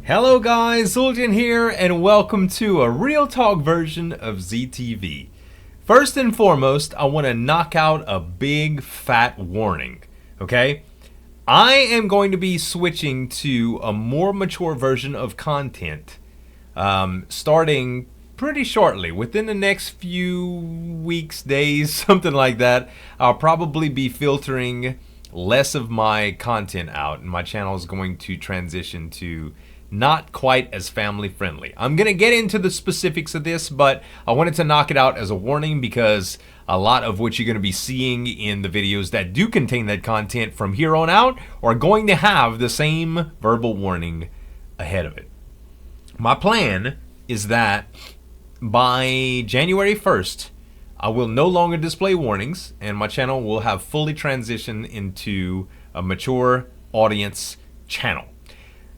Hello guys, Zueljin here, and welcome to a real talk version of ZTV. First and foremost, I want to knock out a big fat warning, okay? I am going to be switching to a more mature version of content starting pretty shortly. Within the next few weeks, days, something like that, I'll probably be filtering less of my content out, and my channel is going to transition to not quite as family friendly. I'm gonna get into the specifics of this, but I wanted to knock it out as a warning because a lot of what you're gonna be seeing in the videos that do contain that content from here on out are going to have the same verbal warning ahead of it. My plan is that by January 1st, I will no longer display warnings, and my channel will have fully transitioned into a mature audience channel.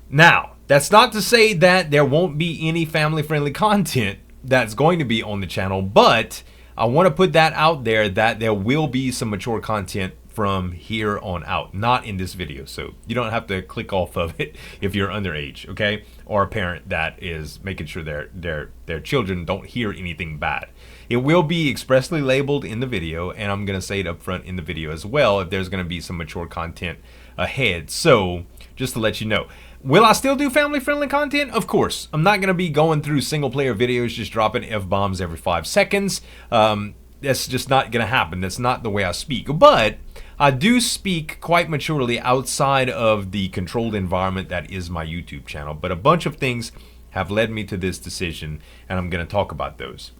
Now, that's not to say that there won't be any family-friendly content that's going to be on the channel, but I want to put that out there that there will be some mature content from here on out, not in this video. So you don't have to click off of it if you're underage, okay? Or a parent that is making sure their children don't hear anything bad. It will be expressly labeled in the video, and I'm going to say it up front in the video as well if there's going to be some mature content ahead. So just to let you know. Will I still do family-friendly content? Of course. I'm not going to be going through single-player videos just dropping F-bombs every 5 seconds. That's just not going to happen. That's not the way I speak. But I do speak quite maturely outside of the controlled environment that is my YouTube channel. But a bunch of things have led me to this decision, and I'm going to talk about those.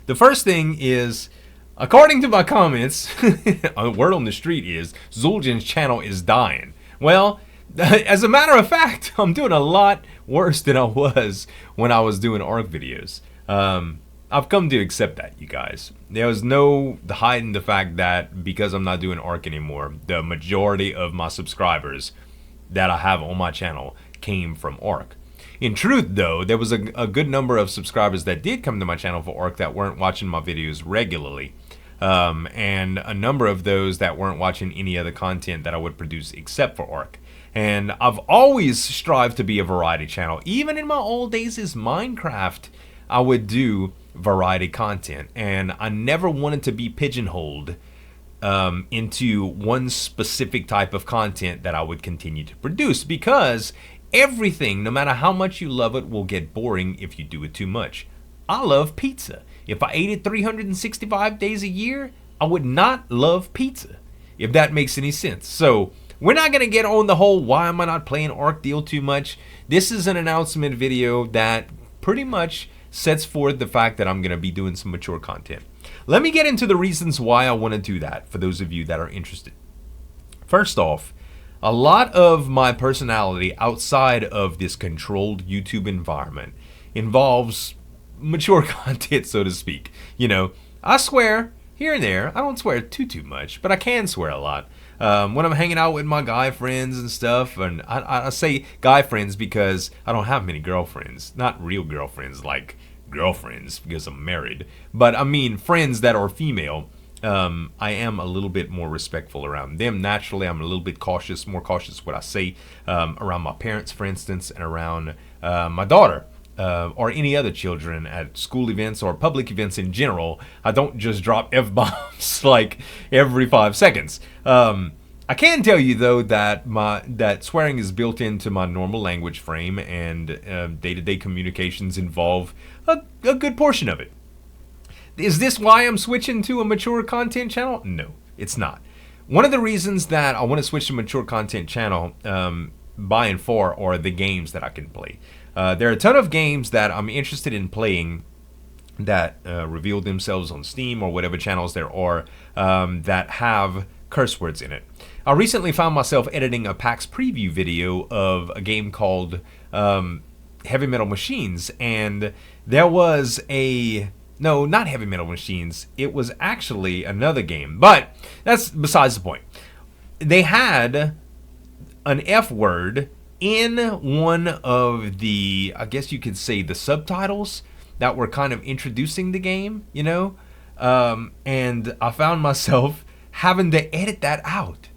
The first thing is, according to my comments, a word on the street is, Zueljin's channel is dying. Well, as a matter of fact, I'm doing a lot worse than I was when I was doing ARC videos. I've come to accept that, you guys. There was no hiding the fact that because I'm not doing ARC anymore, the majority of my subscribers that I have on my channel came from ARC. In truth, though, there was a good number of subscribers that did come to my channel for ARC that weren't watching my videos regularly. And a number of those that weren't watching any other content that I would produce except for ARC. And I've always strived to be a variety channel. Even in my old days as Minecraft, I would do variety content. And I never wanted to be pigeonholed into one specific type of content that I would continue to produce. Because everything, no matter how much you love it, will get boring if you do it too much. I love pizza. If I ate it 365 days a year, I would not love pizza, if that makes any sense. So we're not going to get on the whole why am I not playing ARC deal too much. This is an announcement video that pretty much sets forth the fact that I'm going to be doing some mature content. Let me get into the reasons why I want to do that for those of you that are interested. First off, a lot of my personality outside of this controlled YouTube environment involves mature content, so to speak. You know, I swear here and there. I don't swear too much, but I can swear a lot. When I'm hanging out with my guy friends and stuff, and I say guy friends because I don't have many girlfriends. Not real girlfriends like girlfriends because I'm married, but I mean friends that are female. I am a little bit more respectful around them. Naturally, I'm a little bit cautious, more cautious what I say around my parents, for instance, and around my daughter. Or any other children at school events or public events in general. I don't just drop F-bombs like every 5 seconds. I can tell you though that that swearing is built into my normal language frame, and day-to-day communications involve a good portion of it. Is this why I'm switching to a mature content channel? No, it's not. One of the reasons that I want to switch to a mature content channel by and for are the games that I can play. There are a ton of games that I'm interested in playing that reveal themselves on Steam or whatever channels there are that have curse words in it. I recently found myself editing a PAX preview video of a game called Heavy Metal Machines, and there was no, not Heavy Metal Machines, it was actually another game, but that's besides the point. They had an F word in one of the, I guess you could say, the subtitles that were kind of introducing the game, you know, and I found myself having to edit that out.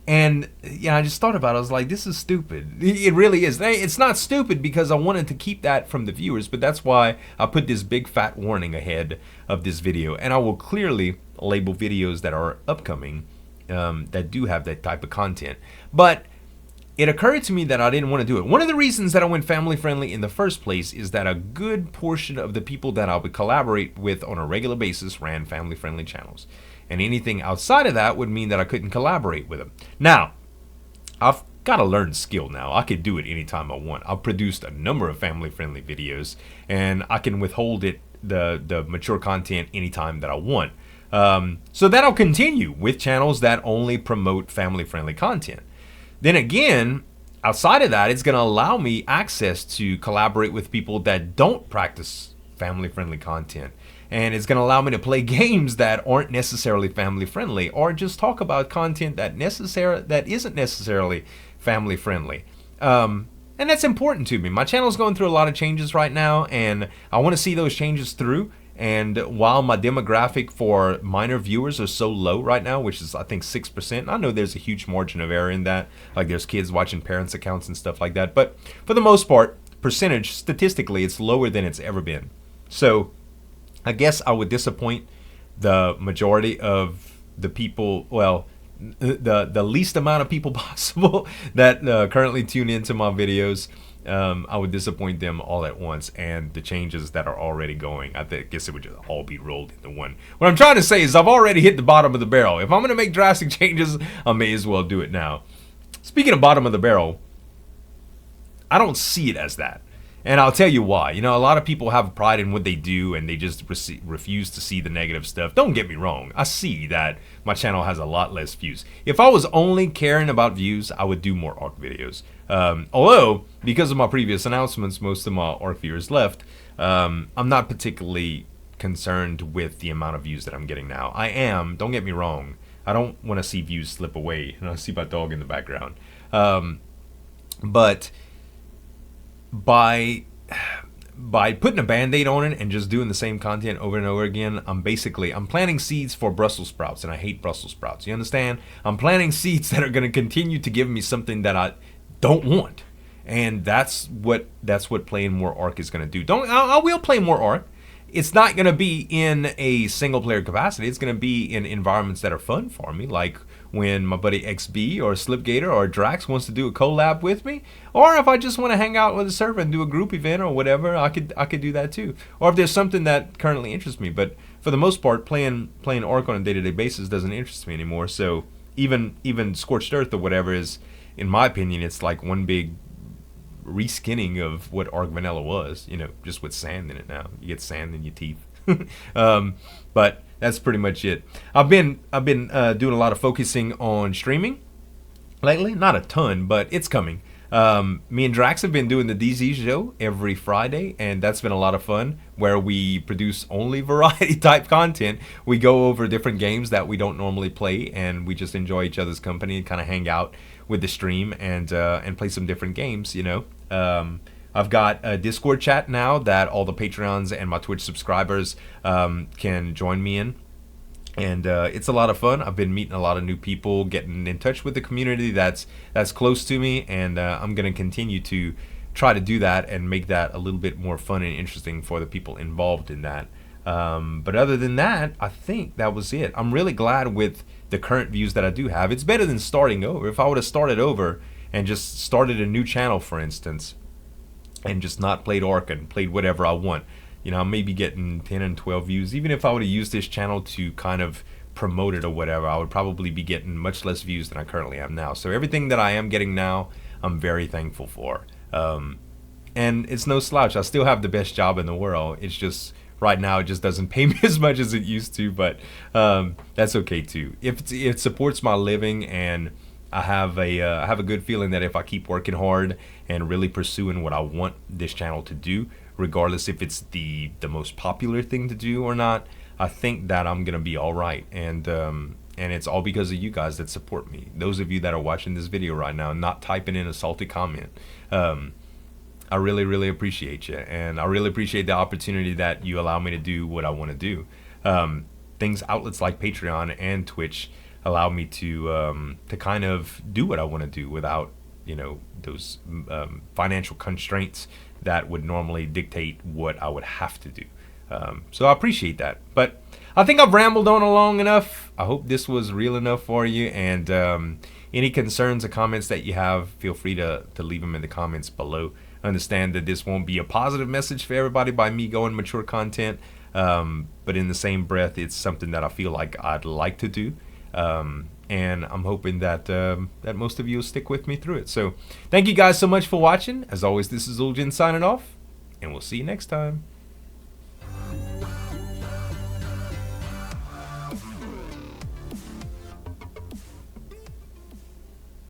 And I just thought about it. I was like, this is stupid. It really is. It's not stupid because I wanted to keep that from the viewers, but that's why I put this big fat warning ahead of this video. And I will clearly label videos that are upcoming that do have that type of content. But it occurred to me that I didn't want to do it. One of the reasons that I went family friendly in the first place is that a good portion of the people that I would collaborate with on a regular basis ran family friendly channels. And anything outside of that would mean that I couldn't collaborate with them. Now, I've got a learned skill now. I could do it anytime I want. I've produced a number of family-friendly videos, and I can withhold the mature content anytime that I want. So that'll continue with channels that only promote family-friendly content. Then again, outside of that, it's going to allow me access to collaborate with people that don't practice family-friendly content. And it's going to allow me to play games that aren't necessarily family friendly, or just talk about content that isn't necessarily family friendly. And that's important to me. My channel's going through a lot of changes right now, and I want to see those changes through. And while my demographic for minor viewers are so low right now, which is I think 6%, I know there's a huge margin of error in that. Like there's kids watching parents' accounts and stuff like that. But for the most part, percentage, statistically, it's lower than it's ever been. So I guess I would disappoint the majority of the people, well, the least amount of people possible that currently tune into my videos. I would disappoint them all at once, and the changes that are already going, I guess it would just all be rolled into one. What I'm trying to say is I've already hit the bottom of the barrel. If I'm going to make drastic changes, I may as well do it now. Speaking of bottom of the barrel, I don't see it as that. And I'll tell you why. A lot of people have pride in what they do, and they just refuse to see the negative stuff. Don't get me wrong. I see that my channel has a lot less views. If I was only caring about views, I would do more ARC videos. Although, because of my previous announcements, most of my ARC viewers left. I'm not particularly concerned with the amount of views that I'm getting now. I am. Don't get me wrong. I don't want to see views slip away. And I see my dog in the background. But by putting a band-aid on it and just doing the same content over and over again, I'm planting seeds for Brussels sprouts, and I hate Brussels sprouts. You understand? I'm planting seeds that are going to continue to give me something that I don't want, and that's what playing more ARC is going to do. I will play more ARC. It's not going to be in a single-player capacity. It's going to be in environments that are fun for me, like when my buddy XB or Slipgator or Drax wants to do a collab with me, or if I just want to hang out with a server and do a group event or whatever, I could do that too. Or if there's something that currently interests me. But for the most part, playing ARC on a day-to-day basis doesn't interest me anymore. So even Scorched Earth or whatever is, in my opinion, it's like one big reskinning of what ARC Vanilla was, just with sand in it now. You get sand in your teeth. But that's pretty much it. I've been doing a lot of focusing on streaming lately. Not a ton, but it's coming. Me and Drax have been doing the DZ show every Friday, and that's been a lot of fun, where we produce only variety type content. We go over different games that we don't normally play, and we just enjoy each other's company and kind of hang out with the stream and play some different games. I've got a Discord chat now that all the Patreons and my Twitch subscribers can join me in. And it's a lot of fun. I've been meeting a lot of new people, getting in touch with the community that's close to me, and I'm going to continue to try to do that and make that a little bit more fun and interesting for the people involved in that. But other than that, I think that was it. I'm really glad with the current views that I do have. It's better than starting over. If I would have started over and just started a new channel, for instance, and just not played ARC and played whatever I want, I may be getting 10 and 12 views. Even if I would have used this channel to kind of promote it or whatever, I would probably be getting much less views than I currently am now. So everything that I am getting now, I'm very thankful for. And it's no slouch. I still have the best job in the world. It's just right now it just doesn't pay me as much as it used to, but that's okay too. If it supports my living, and I have a good feeling that if I keep working hard and really pursuing what I want this channel to do, regardless if it's the most popular thing to do or not, I think that I'm gonna be all right. And it's all because of you guys that support me. Those of you that are watching this video right now and not typing in a salty comment, I really, really appreciate you, and I really appreciate the opportunity that you allow me to do what I want to do. Outlets like Patreon and Twitch allow me to kind of do what I want to do without, you know, those financial constraints that would normally dictate what I would have to do. So I appreciate that. But I think I've rambled on long enough. I hope this was real enough for you. And any concerns or comments that you have, feel free to leave them in the comments below. Understand that this won't be a positive message for everybody by me going mature content. But in the same breath, it's something that I feel like I'd like to do. And I'm hoping that that most of you will stick with me through it. So thank you guys so much for watching. As always, this is Zueljin signing off, and we'll see you next time.